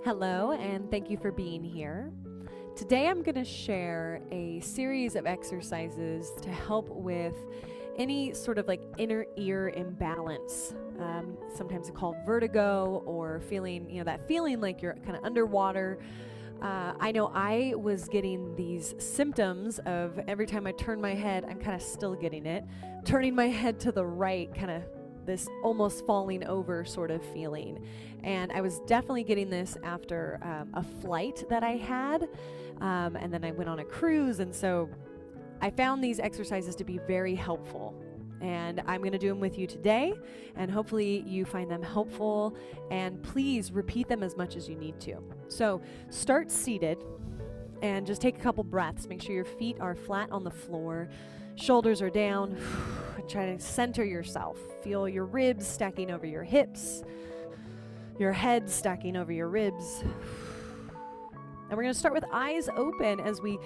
Hello, and thank you for being here. Today I'm going to share a series of exercises to help with any sort of like inner ear imbalance. Sometimes called vertigo or feeling, that feeling like you're kind of underwater. I know I was getting these symptoms of every time I turn my head, I'm kind of still getting it, turning my head to the right, kind of this almost falling over sort of feeling. And I was definitely getting this after a flight that I had, and then I went on a cruise, and so I found these exercises to be very helpful. And I'm going to do them with you today, and hopefully you find them helpful, and please repeat them as much as you need to. So start seated and just take a couple breaths. Make sure your feet are flat on the floor, shoulders are down. Try to center yourself. Feel your ribs stacking over your hips, your head stacking over your ribs. And we're going to start with eyes open as we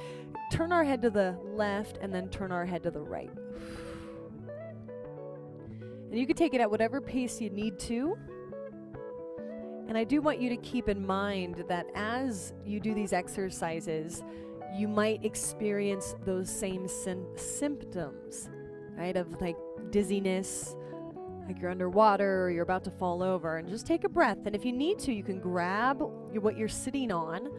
turn our head to the left and then turn our head to the right. And you can take it at whatever pace you need to. And I do want you to keep in mind that as you do these exercises, you might experience those same symptoms, right? Of like dizziness, like you're underwater or you're about to fall over. And just take a breath. And if you need to, you can grab what you're sitting on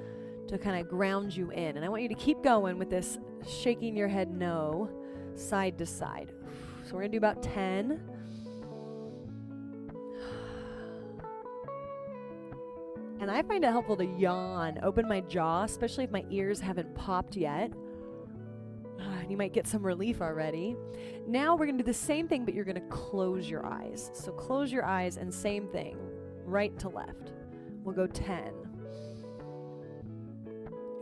to kind of ground you in. And I want you to keep going with this shaking your head no, side to side. So we're going to do about 10. And I find it helpful to yawn, open my jaw, especially if my ears haven't popped yet. And you might get some relief already. Now we're going to do the same thing, but you're going to close your eyes. So close your eyes and same thing, right to left. We'll go 10.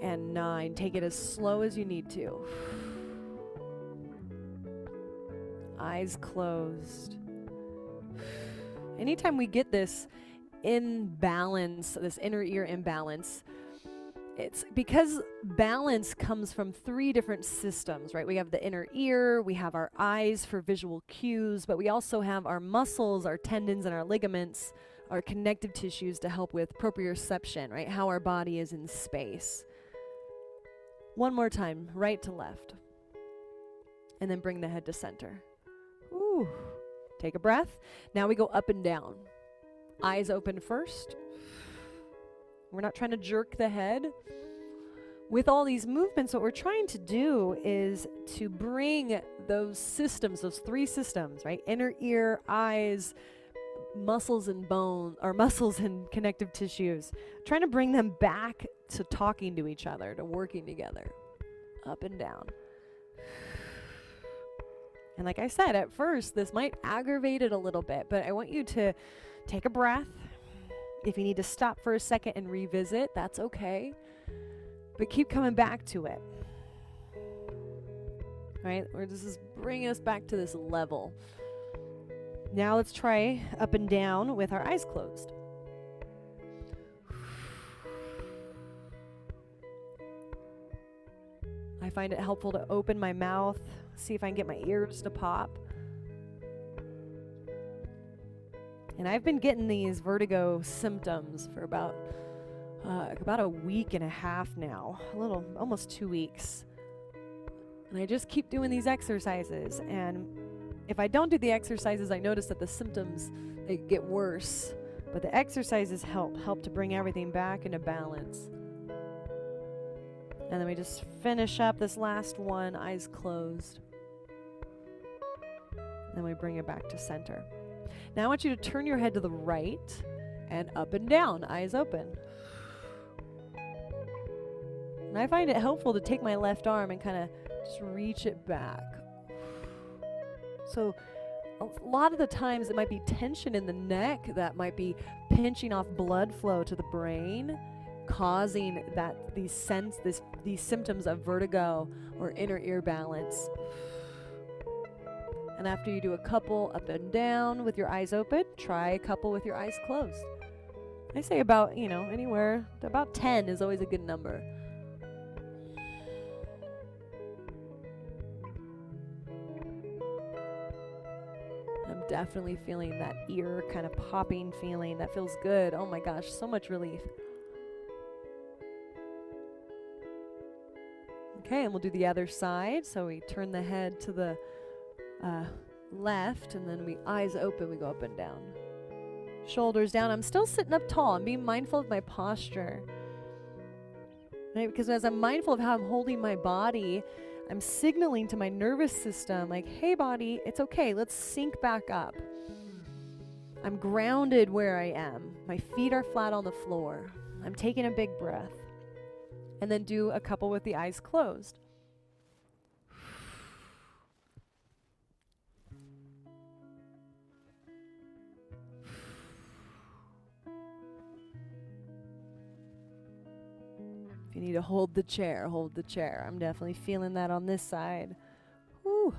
And 9. Take it as slow as you need to. Eyes closed. Anytime we get this imbalance, this inner ear imbalance, it's because balance comes from 3 different systems, right? We have the inner ear, we have our eyes for visual cues, but we also have our muscles, our tendons, and our ligaments, our connective tissues to help with proprioception, right? How our body is in space. One more time, right to left. And then bring the head to center. Ooh. Take a breath. Now we go up and down. Eyes open first. We're not trying to jerk the head. With all these movements, what we're trying to do is to bring those systems, those 3 systems, right? Inner ear, eyes, muscles and bone, or muscles and connective tissues. Trying to bring them back to talking to each other, to working together. Up and down. And like I said, at first, this might aggravate it a little bit, but I want you to take a breath. If you need to stop for a second and revisit, that's okay. But keep coming back to it. Right? Or this is bringing us back to this level. Now let's try up and down with our eyes closed. I find it helpful to open my mouth, see if I can get my ears to pop. And I've been getting these vertigo symptoms for about a week and a half now, almost 2 weeks. And I just keep doing these exercises. And if I don't do the exercises, I notice that the symptoms, they get worse. But the exercises help to bring everything back into balance. And then we just finish up this last one, eyes closed. Then we bring it back to center. Now I want you to turn your head to the right and up and down, eyes open. And I find it helpful to take my left arm and kind of just reach it back. So a lot of the times it might be tension in the neck that might be pinching off blood flow to the brain, causing these symptoms of vertigo or inner ear balance. And after you do a couple up and down with your eyes open, try a couple with your eyes closed. I say about, anywhere, about 10 is always a good number. I'm definitely feeling that ear kind of popping feeling. That feels good. Oh my gosh, so much relief. Okay, and we'll do the other side. So we turn the head to the left, and then we eyes open, we go up and down. Shoulders down. I'm still sitting up tall. I'm being mindful of my posture. Right? Because as I'm mindful of how I'm holding my body, I'm signaling to my nervous system, like, hey body, it's okay, let's sink back up. I'm grounded where I am. My feet are flat on the floor. I'm taking a big breath. And then do a couple with the eyes closed. If you need to hold the chair, hold the chair. I'm definitely feeling that on this side. Whew.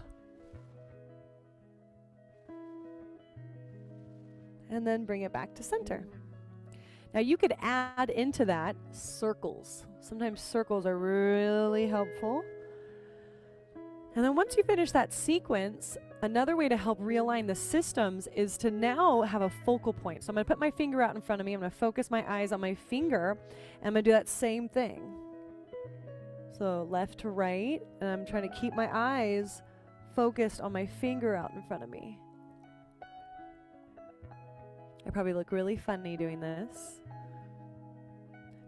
And then bring it back to center. Now you could add into that circles. Sometimes circles are really helpful. And then once you finish that sequence, another way to help realign the systems is to now have a focal point. So I'm going to put my finger out in front of me. I'm going to focus my eyes on my finger, and I'm going to do that same thing. So left to right, and I'm trying to keep my eyes focused on my finger out in front of me. I probably look really funny doing this,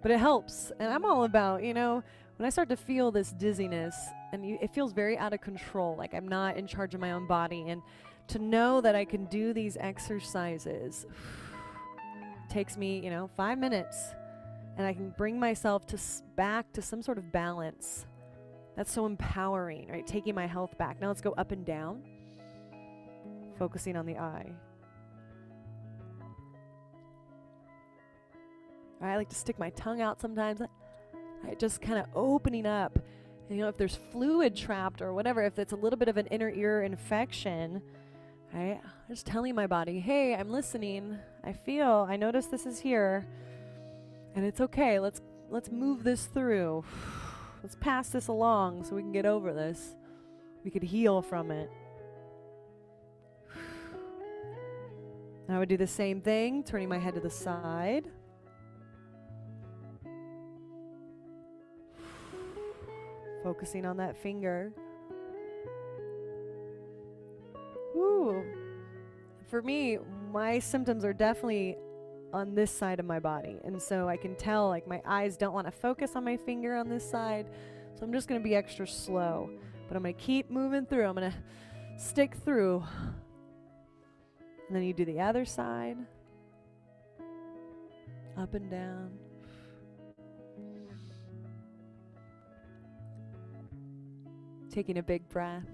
but it helps. And I'm all about, when I start to feel this dizziness and it feels very out of control, like I'm not in charge of my own body, and to know that I can do these exercises takes me, 5 minutes, and I can bring myself back to some sort of balance. That's so empowering, right? Taking my health back. Now let's go up and down, focusing on the eye. I like to stick my tongue out sometimes. Just kind of opening up. And, if there's fluid trapped or whatever, if it's a little bit of an inner ear infection, right? Just telling my body, hey, I'm listening. I notice this is here. And it's okay. Let's move this through. Let's pass this along so we can get over this. We could heal from it. I would do the same thing, turning my head to the side. Focusing on that finger. Ooh. For me, my symptoms are definitely on this side of my body. And so I can tell, like, my eyes don't want to focus on my finger on this side. So I'm just going to be extra slow. But I'm going to keep moving through. I'm going to stick through. And then you do the other side. Up and down. Taking a big breath.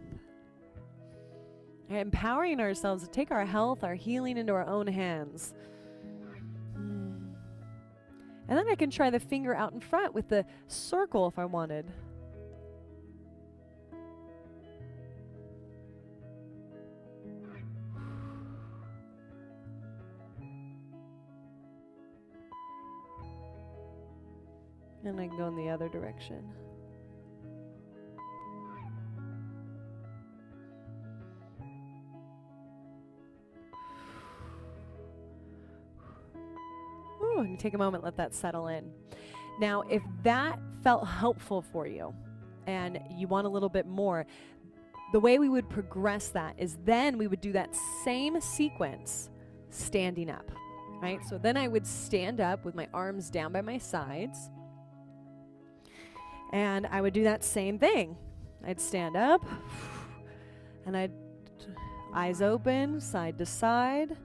And empowering ourselves to take our health, our healing into our own hands. And then I can try the finger out in front with the circle if I wanted. And I can go in the other direction. And you take a moment, let that settle in. Now, if that felt helpful for you and you want a little bit more, the way we would progress that is then we would do that same sequence standing up, right? So then I would stand up with my arms down by my sides, and I would do that same thing. I'd stand up, and I'd eyes open, side to side,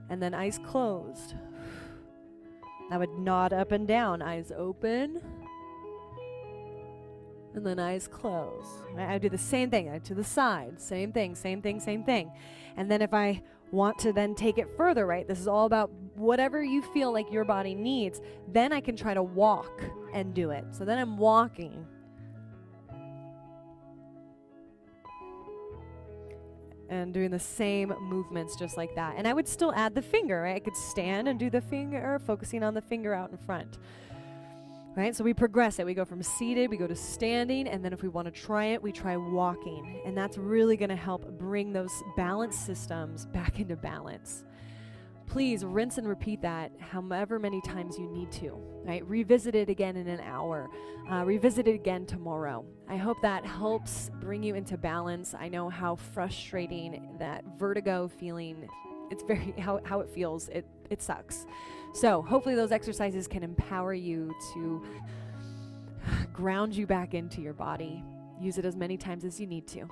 and then eyes closed. I would nod up and down, eyes open, and then eyes closed. I would do the same thing, to the side, same thing, same thing, same thing. And then if I want to then take it further, right, this is all about whatever you feel like your body needs, then I can try to walk and do it. So then I'm walking. And doing the same movements just like that. And I would still add the finger, right? I could stand and do the finger, focusing on the finger out in front. Right? So we progress it. We go from seated, we go to standing, and then if we want to try it, we try walking. And that's really going to help bring those balance systems back into balance. please rinse and repeat that however many times you need to, right? Revisit it again in an hour, revisit it again tomorrow. I hope that helps bring you into balance. I know how frustrating that vertigo feeling, it's very, how it feels, it sucks. So hopefully those exercises can empower you to ground you back into your body. Use it as many times as you need to.